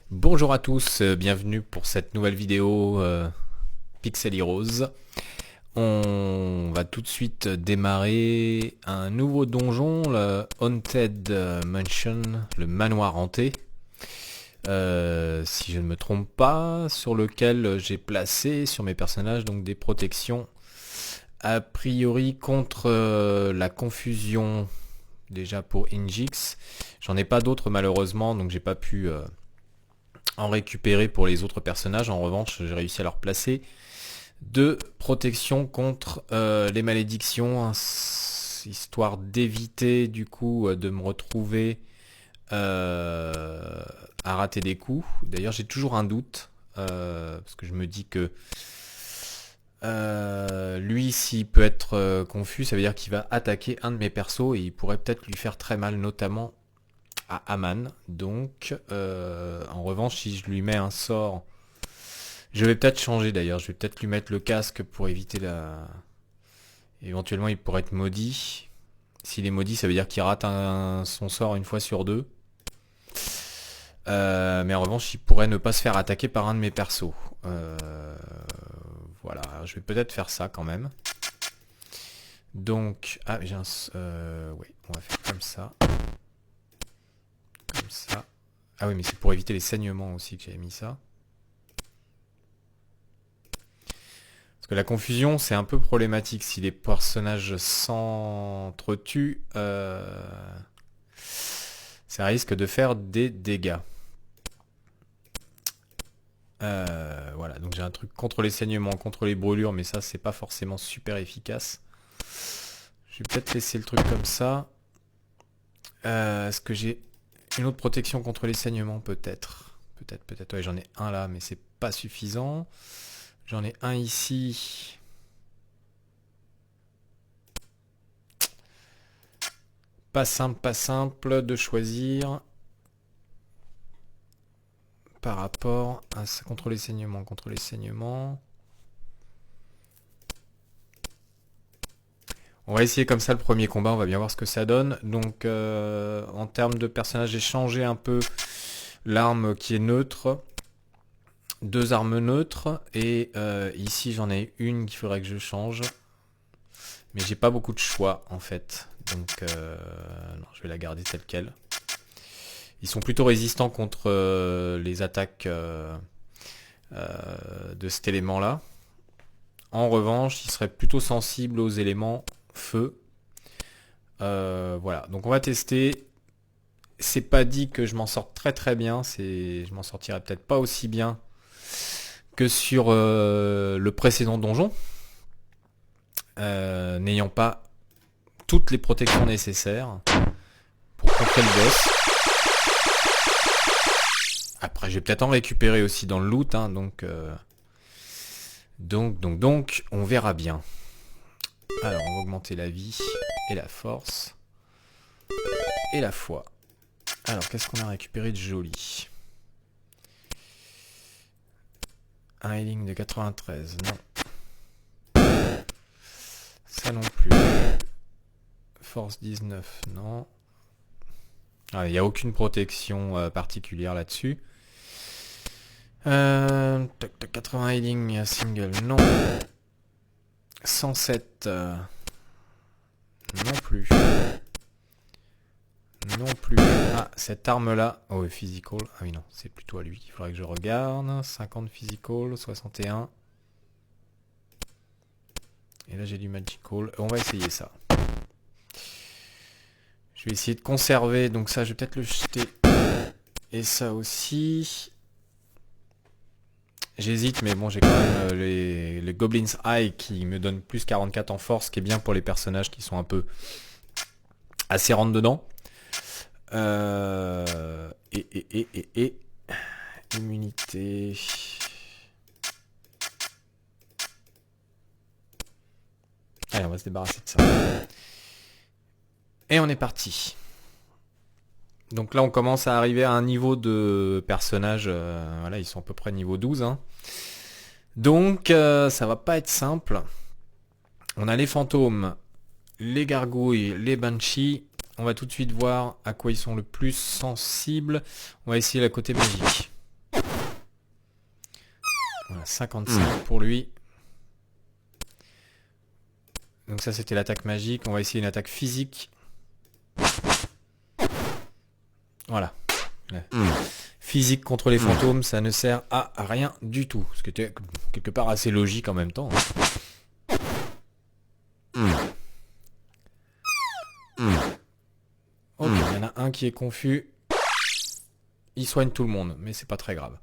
Bonjour à tous, bienvenue pour cette nouvelle vidéo Pixel Heroes. On va tout de suite démarrer un nouveau donjon, le Haunted Mansion, le manoir hanté. Si je ne me trompe pas, sur lequel j'ai placé sur mes personnages donc des protections a priori contre la confusion déjà pour Injix. J'en ai pas d'autres malheureusement, donc j'ai pas pu en récupérer pour les autres personnages. En revanche, j'ai réussi à leur placer deux protections contre les malédictions, hein, histoire d'éviter du coup de me retrouver à rater des coups. D'ailleurs, j'ai toujours un doute parce que je me dis que lui, s'il peut être confus, ça veut dire qu'il va attaquer un de mes persos et il pourrait peut-être lui faire très mal, notamment à Aman. Donc, en revanche, si je lui mets un sort, je vais peut-être changer d'ailleurs. Je vais peut-être lui mettre le casque pour éviter la. Éventuellement, il pourrait être maudit. S'il est maudit, ça veut dire qu'il rate son sort une fois sur deux. Mais en revanche, il pourrait ne pas se faire attaquer par un de mes persos. Voilà, je vais peut-être faire ça quand même. Donc, ah, j'ai un. Oui, on va faire comme ça. Comme ça. Ah oui, mais c'est pour éviter les saignements aussi que j'avais mis ça. Parce que la confusion, c'est un peu problématique. Si les personnages s'entretuent, ça risque de faire des dégâts. Voilà, donc j'ai un truc contre les saignements, contre les brûlures, mais ça, c'est pas forcément super efficace. Je vais peut-être laisser le truc comme ça. Est-ce que j'ai une autre protection contre les saignements? Peut-être. Peut-être. Ouais, j'en ai un là, mais c'est pas suffisant. J'en ai un ici. Pas simple de choisir par rapport à ça. Contre les saignements. On va essayer comme ça le premier combat, on va bien voir ce que ça donne. Donc en termes de personnages, j'ai changé un peu l'arme qui est neutre. Deux armes neutres. Et ici j'en ai une qu'il faudrait que je change. Mais j'ai pas beaucoup de choix en fait. Donc non, je vais la garder telle quelle. Ils sont plutôt résistants contre les attaques de cet élément-là. En revanche, ils seraient plutôt sensibles aux éléments feu. Voilà, donc on va tester. C'est pas dit que je m'en sorte très bien. Je m'en sortirai peut-être pas aussi bien que sur le précédent donjon. N'ayant pas toutes les protections nécessaires pour contrer le boss. Après, je vais peut-être en récupérer aussi dans le loot, hein, donc, on verra bien. Alors, on va augmenter la vie et la force et la foi. Alors, qu'est-ce qu'on a récupéré de joli? Un healing de 93, non. Ça non plus. Force 19, non. Il n'y a aucune protection particulière là-dessus. 80 healing single, non. 107, non plus. Non plus. Ah, cette arme-là. Oh, physical. Ah oui, non, c'est plutôt à lui. Il faudrait que je regarde. 50 physical, 61. Et là, j'ai du magical. On va essayer ça. Je vais essayer de conserver. Donc ça, je vais peut-être le jeter. Et ça aussi. J'hésite, mais bon, j'ai quand même les Goblin's Eye qui me donnent plus 44 en force, qui est bien pour les personnages qui sont un peu assez rentre dedans. Et immunité. Allez, on va se débarrasser de ça. Et on est parti. Donc là, on commence à arriver à un niveau de personnages. Voilà, ils sont à peu près niveau 12. Hein. Donc, ça va pas être simple. On a les fantômes, les gargouilles, les banshees. On va tout de suite voir à quoi ils sont le plus sensibles. On va essayer la côté magique. 55 pour lui. Donc ça c'était l'attaque magique. On va essayer une attaque physique. Voilà. Physique contre les fantômes, ça ne sert à rien du tout. Ce qui était quelque part assez logique en même temps. Ok, il y en a un qui est confus. Il soigne tout le monde, mais c'est pas très grave.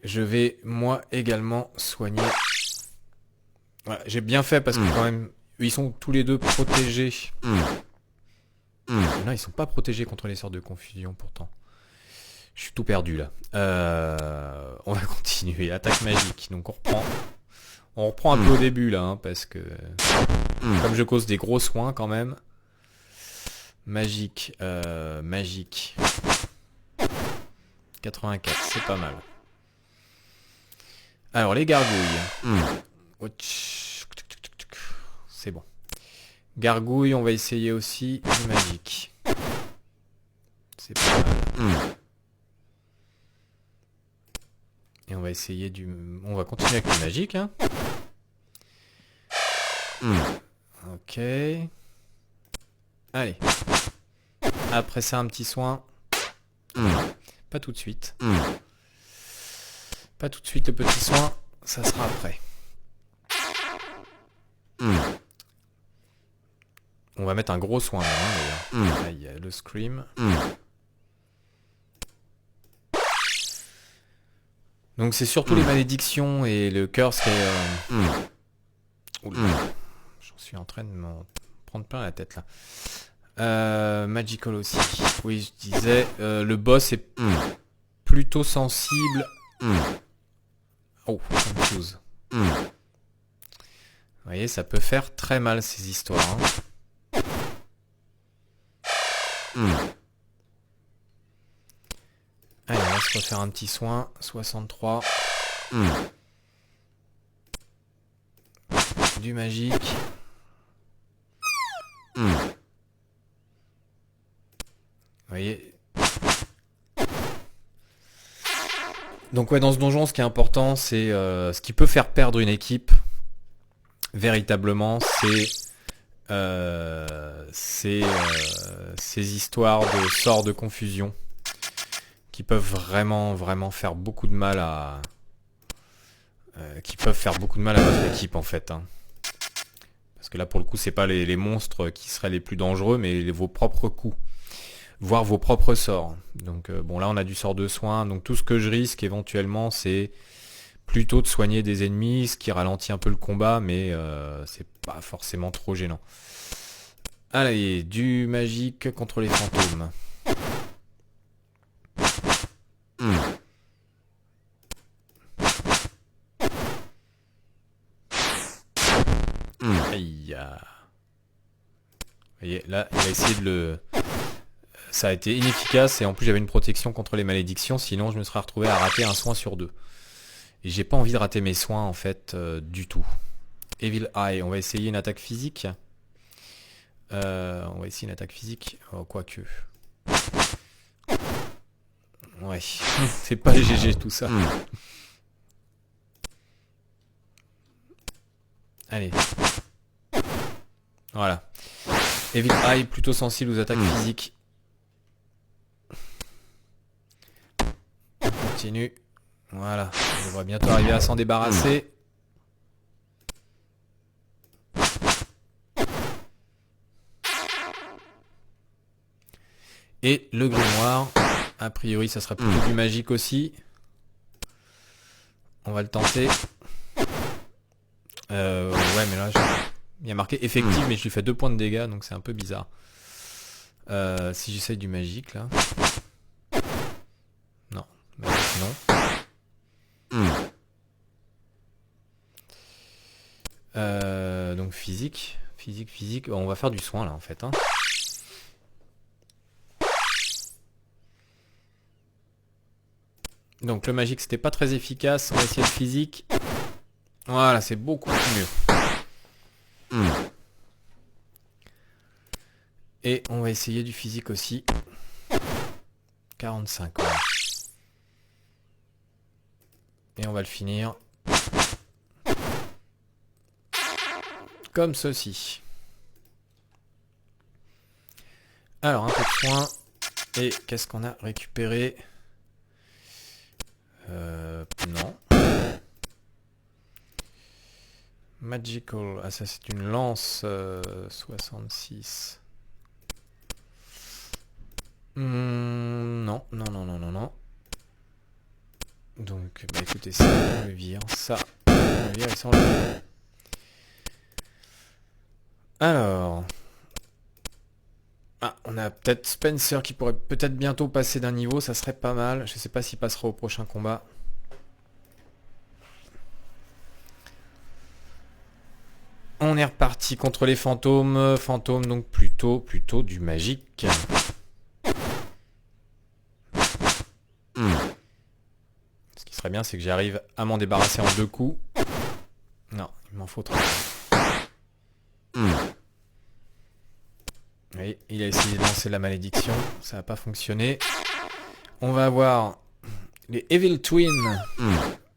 Je vais moi également soigner. Voilà, j'ai bien fait parce que quand même, ils sont tous les deux protégés. Non, ils sont pas protégés contre les sorts de confusion pourtant. Je suis tout perdu là. On va continuer. Attaque magique. Donc on reprend un peu au début là, hein, parce que comme je cause des gros soins quand même. Magique. Magique. 84, c'est pas mal. Alors les gargouilles. C'est bon. Gargouille, on va essayer aussi du magique. C'est pas mal. Et on va essayer du... On va continuer avec le magique. Hein. Ok. Allez. Après ça, un petit soin. Pas tout de suite. Pas tout de suite le petit soin. Ça sera après. On va mettre un gros soin là, d'ailleurs. Là, il y a le scream. Donc c'est surtout les malédictions et le curse qui est... J'en suis en train de m'en prendre plein la tête là. Magical aussi. Oui, je disais, le boss est plutôt sensible. Oh, confuse. Vous voyez, ça peut faire très mal ces histoires. Allez, on va se refaire un petit soin. 63. Du magique. Vous voyez. Donc ouais, dans ce donjon, ce qui est important, c'est ce qui peut faire perdre une équipe. Véritablement, c'est ces histoires de sorts de confusion qui peuvent vraiment faire beaucoup de mal à votre équipe en fait. Hein. Parce que là pour le coup c'est pas les monstres qui seraient les plus dangereux, mais vos propres coups, voire vos propres sorts. Donc bon là on a du sort de soin, donc tout ce que je risque éventuellement c'est plutôt de soigner des ennemis, ce qui ralentit un peu le combat, mais c'est pas forcément trop gênant. Allez, du magique contre les fantômes. Aïe. Vous voyez, là, il a essayé de le... Ça a été inefficace et en plus j'avais une protection contre les malédictions, sinon je me serais retrouvé à rater un soin sur 2. Et j'ai pas envie de rater mes soins en fait du tout. Evil Eye, on va essayer une attaque physique. On va essayer une attaque physique. Oh, quoique. Ouais, c'est pas GG tout ça. Allez. Voilà. Evil Eye, plutôt sensible aux attaques physiques. On continue. Voilà. On devrait bientôt arriver à s'en débarrasser. Et le grimoire. A priori, ça sera plutôt du magique aussi. On va le tenter. Ouais, mais là, il y a marqué effectif, mais je lui fais 2 points de dégâts, donc c'est un peu bizarre. Si j'essaye du magique, là. Non. Magique, non. Donc physique. Physique. On va faire du soin, là, en fait. Hein. Donc le magique, c'était pas très efficace. On va essayer le physique. Voilà, c'est beaucoup mieux. Et on va essayer du physique aussi. 45. Ouais. Et on va le finir. Comme ceci. Alors, un peu de soin. Et qu'est-ce qu'on a récupéré? Non. Magical. Ah, ça c'est une lance 66. Non, non, non, non, non, non. Donc, bah écoutez, ça, on le vire. Ça, on le vire et ça, on le vire. Alors... Ah, on a peut-être Spencer qui pourrait peut-être bientôt passer d'un niveau, ça serait pas mal. Je sais pas s'il passera au prochain combat. On est reparti contre les fantômes. Fantômes, donc plutôt du magique. Ce qui serait bien, c'est que j'arrive à m'en débarrasser en 2 coups. Non, il m'en faut 3. Oui, il a essayé de lancer la malédiction, ça n'a pas fonctionné. On va avoir les Evil Twins.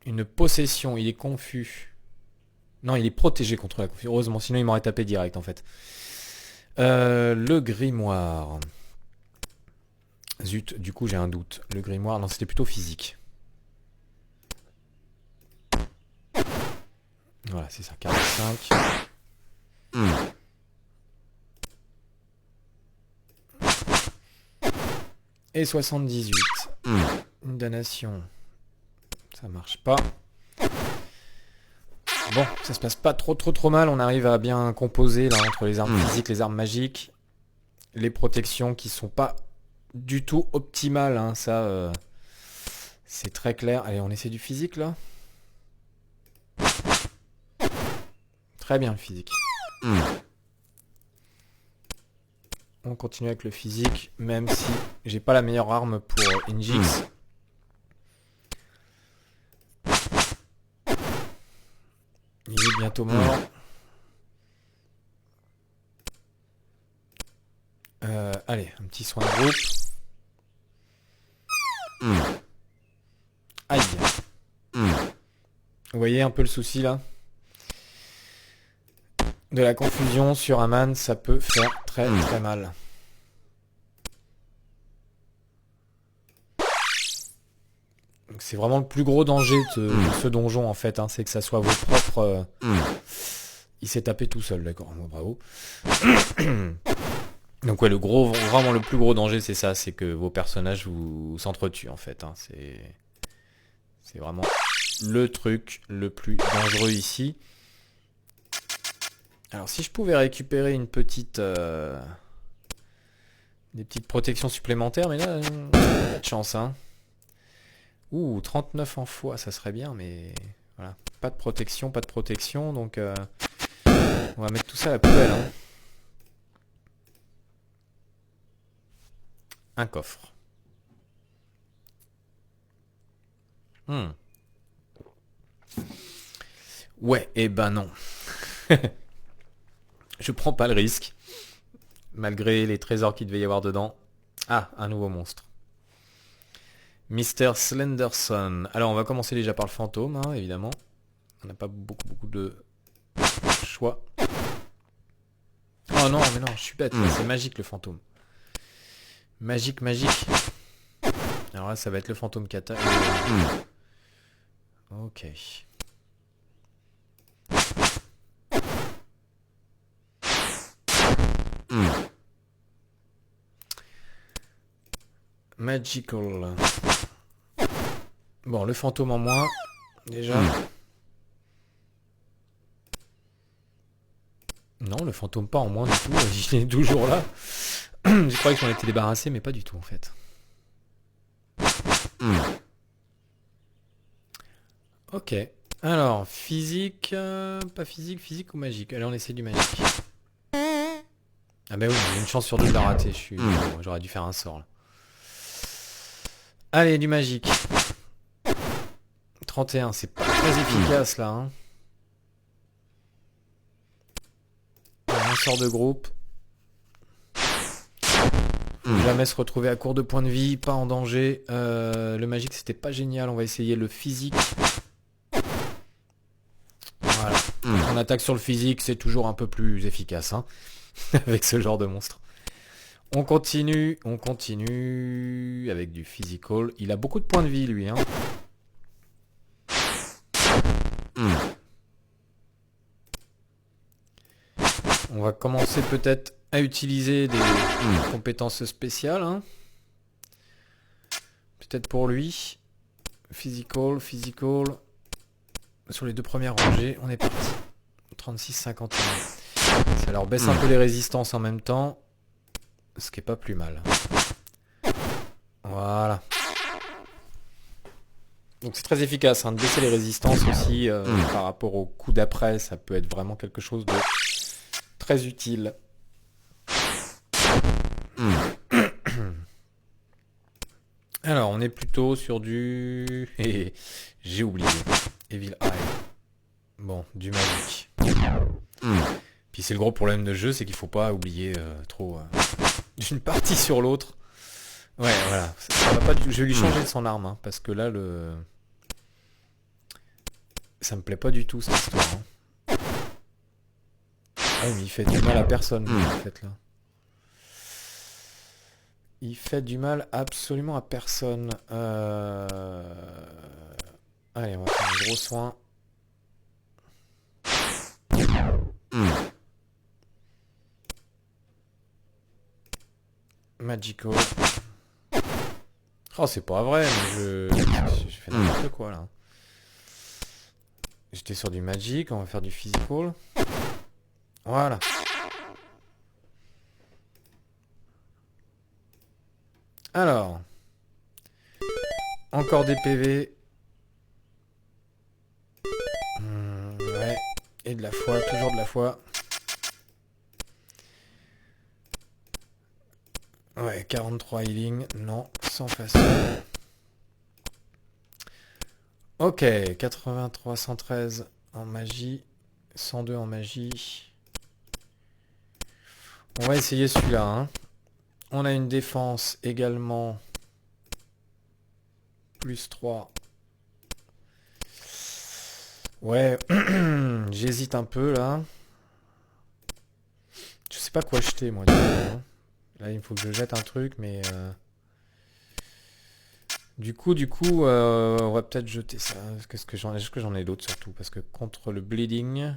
Une possession, il est confus. Non, il est protégé contre la confusion. Heureusement, sinon il m'aurait tapé direct en fait. Le grimoire. Zut, du coup j'ai un doute. Le grimoire, non, c'était plutôt physique. Voilà, c'est ça, 45. Et 78. Une damnation. Ça marche pas. Bon, ça se passe pas trop mal. On arrive à bien composer là entre les armes physiques, les armes magiques. Les protections qui sont pas du tout optimales. Hein. Ça, c'est très clair. Allez, on essaie du physique là. Très bien le physique. On continue avec le physique, même si j'ai pas la meilleure arme pour Injix. Il est bientôt mort. Allez, un petit soin de groupe. Aïe. Vous voyez un peu le souci là? De la confusion sur un man, ça peut faire très mal. C'est vraiment le plus gros danger de ce donjon en fait, hein, c'est que ça soit vos propres... Il s'est tapé tout seul, d'accord, bon, bravo. Donc ouais, vraiment le plus gros danger c'est ça, c'est que vos personnages vous s'entretuent en fait. Hein, c'est vraiment le truc le plus dangereux ici. Alors si je pouvais récupérer une petite... des petites protections supplémentaires, mais là, pas de chance, hein. Ouh, 39 en foi, ça serait bien, mais voilà, pas de protection, donc on va mettre tout ça à la poubelle. Hein. Un coffre. Ouais, et ben non. Je prends pas le risque, malgré les trésors qu'il devait y avoir dedans. Ah, un nouveau monstre. Mr. Slenderson. Alors, on va commencer déjà par le fantôme, hein, évidemment. On n'a pas beaucoup de choix. Oh non, mais non, je suis bête. C'est magique, le fantôme. Magique. Alors là, ça va être le fantôme kata. Ok. Magical. Bon, le fantôme en moins, déjà. Non, le fantôme pas en moins du tout, il est toujours là. Je croyais que j'en étais débarrassé, mais pas du tout en fait. Ok. Alors, physique, pas physique, physique ou magique? Allez, on essaie du magique. Ah bah oui, j'ai une chance sur deux de la rater, j'aurais dû faire un sort là. Allez, du magique. 31, c'est pas très efficace là. Hein. Un sort de groupe. Faut jamais se retrouver à court de points de vie, pas en danger. Le magique c'était pas génial, on va essayer le physique. Voilà. Quand on attaque sur le physique, c'est toujours un peu plus efficace, hein, avec ce genre de monstre. On continue avec du physical. Il a beaucoup de points de vie, lui, hein. On va commencer peut-être à utiliser des compétences spéciales, hein. Peut-être pour lui. Physical. Sur les deux premières rangées, on est parti. 36-51. Ça leur baisse un peu les résistances en même temps. Ce qui est pas plus mal. Voilà. Donc c'est très efficace, hein, de baisser les résistances aussi par rapport au coup d'après. Ça peut être vraiment quelque chose de très utile. Alors, on est plutôt sur du... J'ai oublié. Evil Eye. Bon, du magique. Puis c'est le gros problème de jeu, c'est qu'il faut pas oublier trop d'une partie sur l'autre. Ouais, voilà. Ça va pas Je vais lui changer son arme, hein, parce que là, ça me plaît pas du tout, cette histoire. Hein. Ah, mais il fait du mal à personne, en fait, là. Il fait du mal absolument à personne. Allez, on va faire un gros soin. Magical. Oh, c'est pas vrai, mais je fais n'importe quoi, là. J'étais sur du magic, on va faire du physical. Voilà. Alors. Encore des PV. Ouais. Et de la foi, toujours de la foi. Ouais, 43 healing. Non, sans façon. Ok, 83, 113 en magie. 102 en magie. On va essayer celui-là, hein. On a une défense également. Plus 3. Ouais, j'hésite un peu là. Je sais pas quoi acheter moi. Là, il faut que je jette un truc, mais... Du coup, on va peut-être jeter ça. Est-ce que j'en ai d'autres surtout? Parce que contre le bleeding...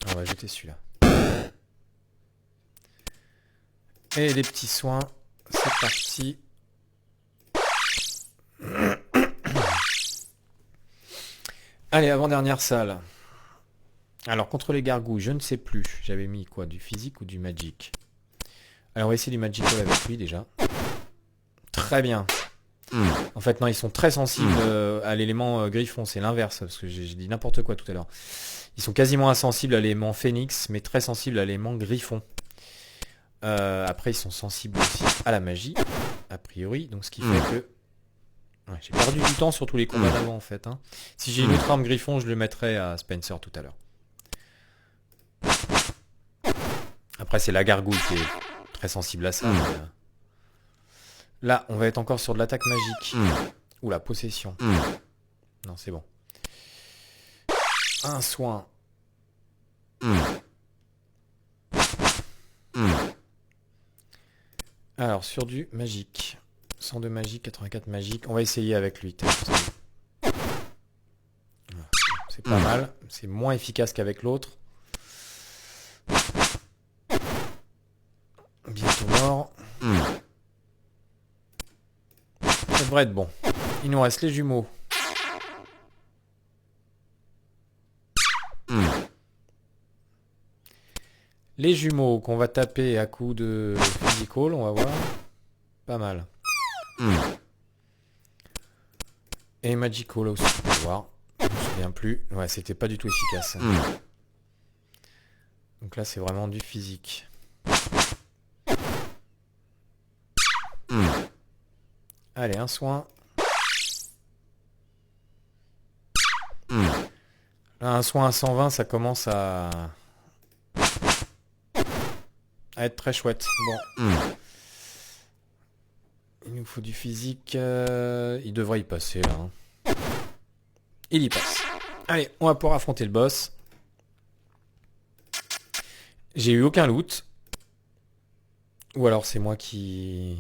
On va jeter celui-là. Et les petits soins. C'est parti. Allez, avant-dernière salle. Alors, contre les gargouilles, je ne sais plus. J'avais mis quoi? Du physique ou du magic? Alors, on va essayer du magical avec lui déjà. Très bien. En fait, non, ils sont très sensibles à l'élément griffon. C'est l'inverse, parce que j'ai dit n'importe quoi tout à l'heure. Ils sont quasiment insensibles à l'élément phénix, mais très sensibles à l'élément griffon. Après, ils sont sensibles aussi à la magie, a priori. Donc, ce qui fait que... Ouais, j'ai perdu du temps sur tous les combats d'avant, en fait. Hein. Si j'ai une autre arme griffon, je le mettrai à Spencer tout à l'heure. Après, c'est la gargouille qui est très sensible à ça. Mais, là, on va être encore sur de l'attaque magique. Ou la possession. Non, c'est bon. Un soin. Alors, sur du magique. 102 magique, 84 magique. On va essayer avec lui. C'est pas mal. C'est moins efficace qu'avec l'autre. Bientôt mort. Ça devrait être bon. Il nous reste les jumeaux. Les jumeaux qu'on va taper à coup de physical, on va voir. Pas mal. Et magical aussi, on va voir. Je me souviens plus. Ouais, c'était pas du tout efficace. Donc là, c'est vraiment du physique. Allez, un soin. Là, un soin à 120, ça commence à être très chouette. Bon. Il nous faut du physique. Il devrait y passer, là. Hein. Il y passe. Allez, on va pouvoir affronter le boss. J'ai eu aucun loot. Ou alors c'est moi qui...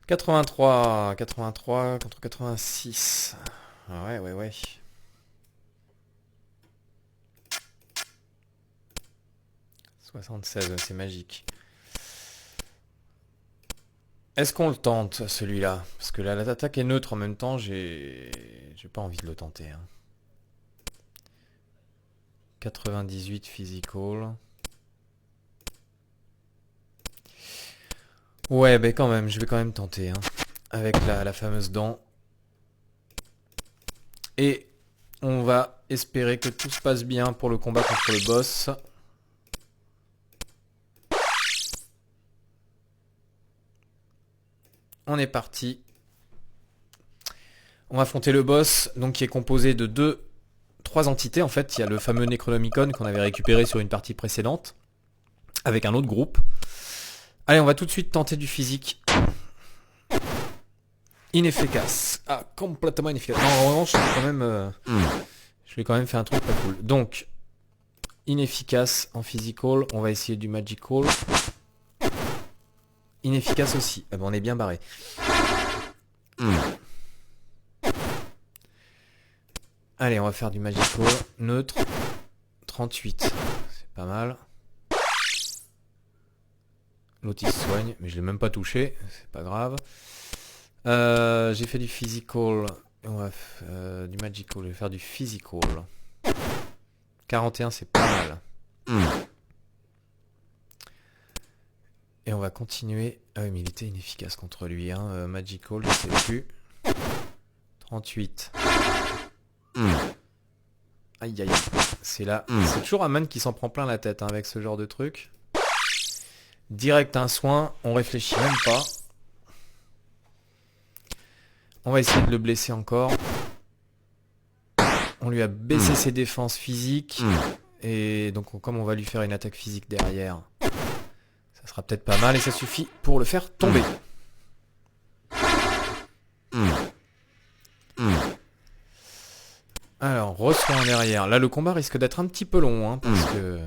83 contre 86. Ah ouais. 76, c'est magique. Est-ce qu'on le tente, celui-là? Parce que là, l'attaque est neutre en même temps, j'ai pas envie de le tenter. Hein. 98 physical. Ouais, ben quand même, je vais quand même tenter. Hein, avec la fameuse dent. Et on va espérer que tout se passe bien pour le combat contre le boss. On est parti. On va affronter le boss, donc qui est composé de trois entités en fait. Il y a le fameux Necronomicon qu'on avait récupéré sur une partie précédente, avec un autre groupe. Allez, on va tout de suite tenter du physique. Inefficace. Ah, complètement inefficace. Non, en revanche, je vais quand même faire un truc pas cool. Donc, inefficace en physical. On va essayer du magical. Inefficace aussi. Ah ben, on est bien barré. Allez, on va faire du magical. Neutre. 38. C'est pas mal. L'autre il se soigne, mais je l'ai même pas touché. C'est pas grave. J'ai fait du physical. On va du magical. Je vais faire du physical. 41, c'est pas mal. Et on va continuer. Ah oui, mais il était inefficace contre lui. Hein. Magical, je sais plus. 38. Aïe aïe. C'est là. C'est toujours Aman qui s'en prend plein la tête hein, avec ce genre de truc. Direct un soin. On réfléchit même pas. On va essayer de le blesser encore. On lui a baissé ses défenses physiques. Et donc comme on va lui faire une attaque physique derrière, ça sera peut-être pas mal et ça suffit pour le faire tomber. Alors, reçoit en derrière. Là, le combat risque d'être un petit peu long, hein, parce que...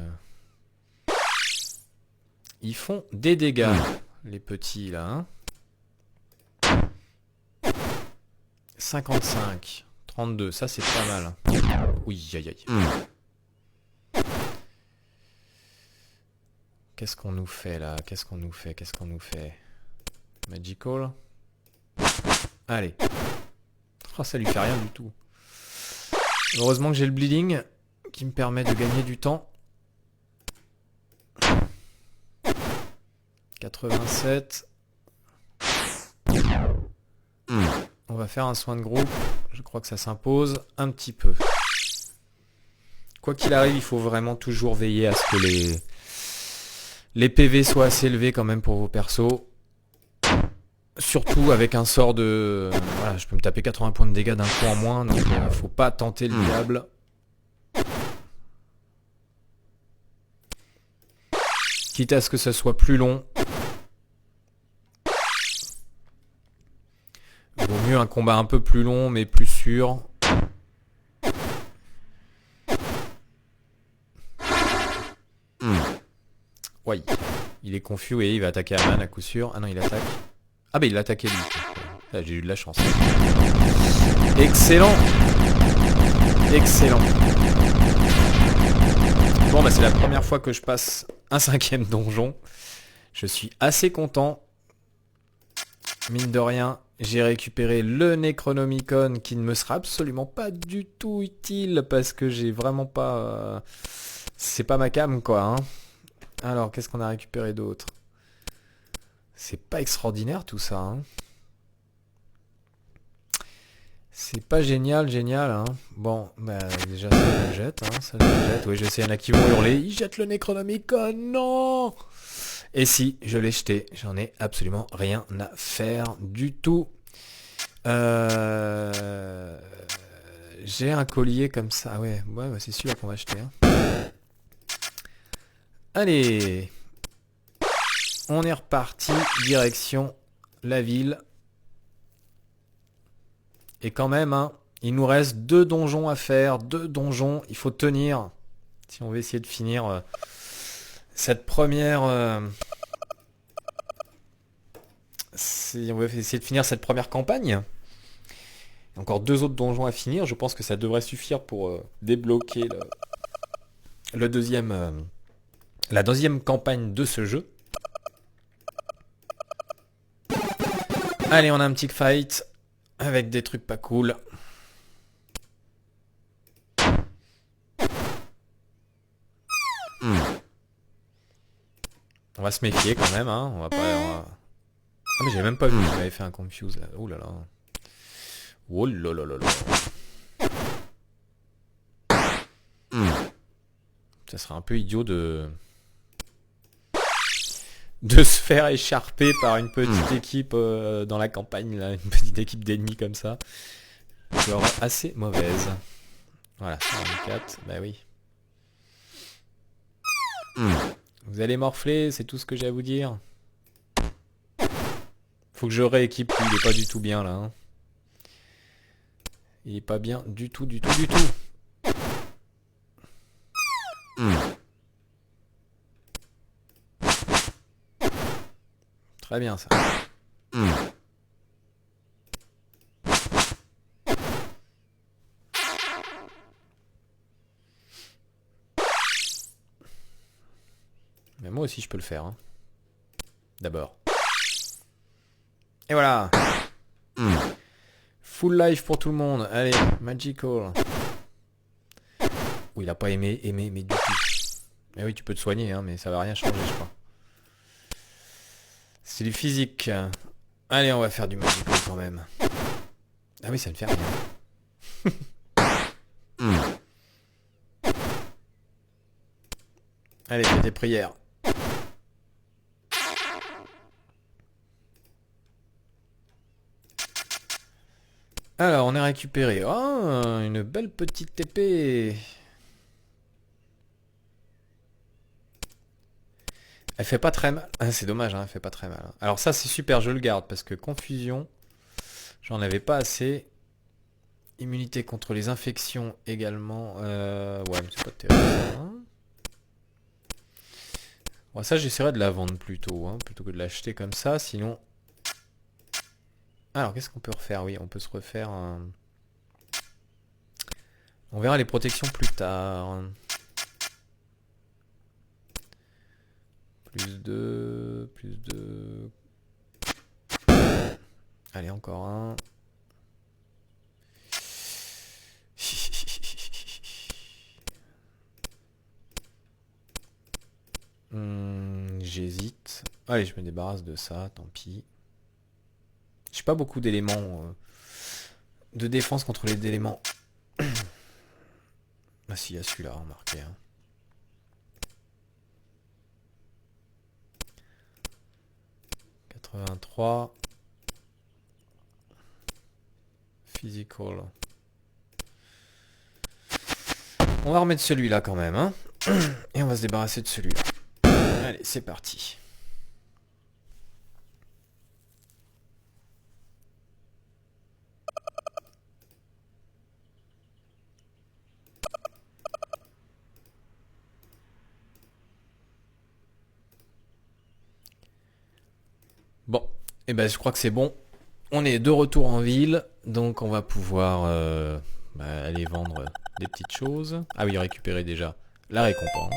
Ils font des dégâts, les petits, là. Hein. 55. 32, ça c'est pas mal. Oui, aïe aïe. Qu'est-ce qu'on nous fait, là? Qu'est-ce qu'on nous fait? Magical. Allez. Oh, ça lui fait rien du tout. Heureusement que j'ai le bleeding qui me permet de gagner du temps. 87. On va faire un soin de groupe. Je crois que ça s'impose un petit peu. Quoi qu'il arrive, il faut vraiment toujours veiller à ce que les PV soient assez élevés quand même pour vos persos. Surtout avec un sort de... Voilà, je peux me taper 80 points de dégâts d'un coup en moins, donc faut pas tenter le diable. Quitte à ce que ça soit plus long. Vaut mieux un combat un peu plus long, mais plus sûr. Ouais, il est confus et il va attaquer Aman à coup sûr. Ah non, il attaque. Ah bah il l'a attaqué lui. Là j'ai eu de la chance. Excellent. Excellent. Bon bah c'est la première fois que je passe un 5e donjon. Je suis assez content. Mine de rien, j'ai récupéré le Necronomicon qui ne me sera absolument pas du tout utile parce que j'ai vraiment pas... C'est pas ma cam quoi. Hein. Alors qu'est-ce qu'on a récupéré d'autre? C'est pas extraordinaire tout ça. Hein. C'est pas génial. Hein. Bon, bah déjà ça je le jette. Hein, ça je le jette. Oui, je sais, il y en a qui vont hurler. Il jette le Necronomicon, non! Et si, je l'ai jeté. J'en ai absolument rien à faire du tout. J'ai un collier comme ça. Ah ouais, bah, c'est sûr qu'on va acheter. Hein. Allez. On est reparti, direction la ville. Et quand même, hein, Il nous reste 2 donjons à faire. 2 donjons. Il faut tenir. Si on veut essayer de finir cette première... si on veut essayer de finir cette première campagne. Encore 2 autres donjons à finir. Je pense que ça devrait suffire pour débloquer le deuxième, la deuxième campagne de ce jeu. Allez, on a un petit fight avec des trucs pas cool. On va se méfier quand même, hein. On va pas... Ah mais j'avais même pas vu qu'il avait fait un confuse là. Oh là là. Oh là là là là. Ça serait un peu idiot de se faire écharper par une petite équipe dans la campagne, là, une petite équipe d'ennemis comme ça. Genre assez mauvaise. Voilà, 44, bah oui. Vous allez morfler, c'est tout ce que j'ai à vous dire. Faut que je rééquipe, lui, il est pas du tout bien là. Hein. Il est pas bien du tout, du tout, du tout. Très bien ça. Mais moi aussi je peux le faire. Hein. D'abord. Et voilà. Full life pour tout le monde. Allez, magical. Oh, il a pas aimé, mais du tout. Mais oui, tu peux te soigner, hein, mais ça va rien changer, je crois. C'est du physique. Allez, on va faire du magical quand même. Ah oui, ça ne fait rien. Allez, fais tes prières. Alors, on a récupéré une belle petite épée. Elle fait pas très mal. Ah, c'est dommage, hein, elle fait pas très mal. Alors ça, c'est super, je le garde, parce que confusion, j'en avais pas assez. Immunité contre les infections également. Ouais, mais c'est pas terrible. Hein. Bon, ça, j'essaierai de la vendre plutôt, hein, plutôt que de l'acheter comme ça, sinon... Alors, qu'est-ce qu'on peut refaire? Oui, on peut se refaire un... On verra les protections plus tard. Plus de... Plus de... Allez, encore un. J'hésite. Allez, je me débarrasse de ça, tant pis. J'ai pas beaucoup d'éléments de défense contre les éléments. Ah si, il y a celui-là, remarquez. Hein. ...83... Physical. On va remettre celui-là quand même. Hein. Et on va se débarrasser de celui-là. Allez, c'est parti. Bon, et ben je crois que c'est bon. On est de retour en ville, donc on va pouvoir aller vendre des petites choses. Ah oui, récupérer déjà la récompense.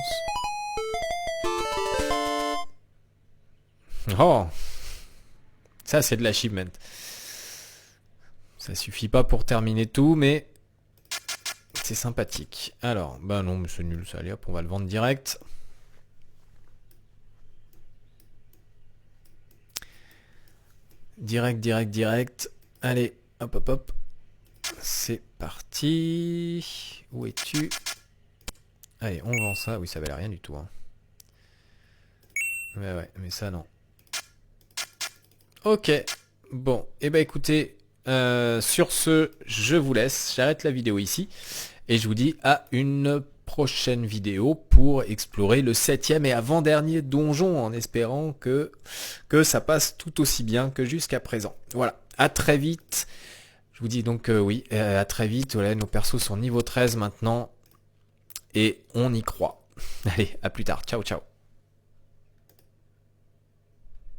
Oh, ça c'est de l'achievement. Ça suffit pas pour terminer tout, mais c'est sympathique. Alors, bah non, mais c'est nul ça. Allez hop, on va le vendre direct. Direct. Allez, hop, hop, hop. C'est parti. Où es-tu? Allez, on vend ça. Oui, ça valait rien du tout. Hein. Ouais, mais ça, non. Ok. Bon, et bah écoutez, sur ce, je vous laisse. J'arrête la vidéo ici. Et je vous dis à une prochaine vidéo pour explorer le 7e et avant-dernier donjon en espérant que ça passe tout aussi bien que jusqu'à présent. Voilà, à très vite. Je vous dis donc oui, à très vite. Voilà, nos persos sont niveau 13 maintenant. Et on y croit. Allez, à plus tard. Ciao, ciao.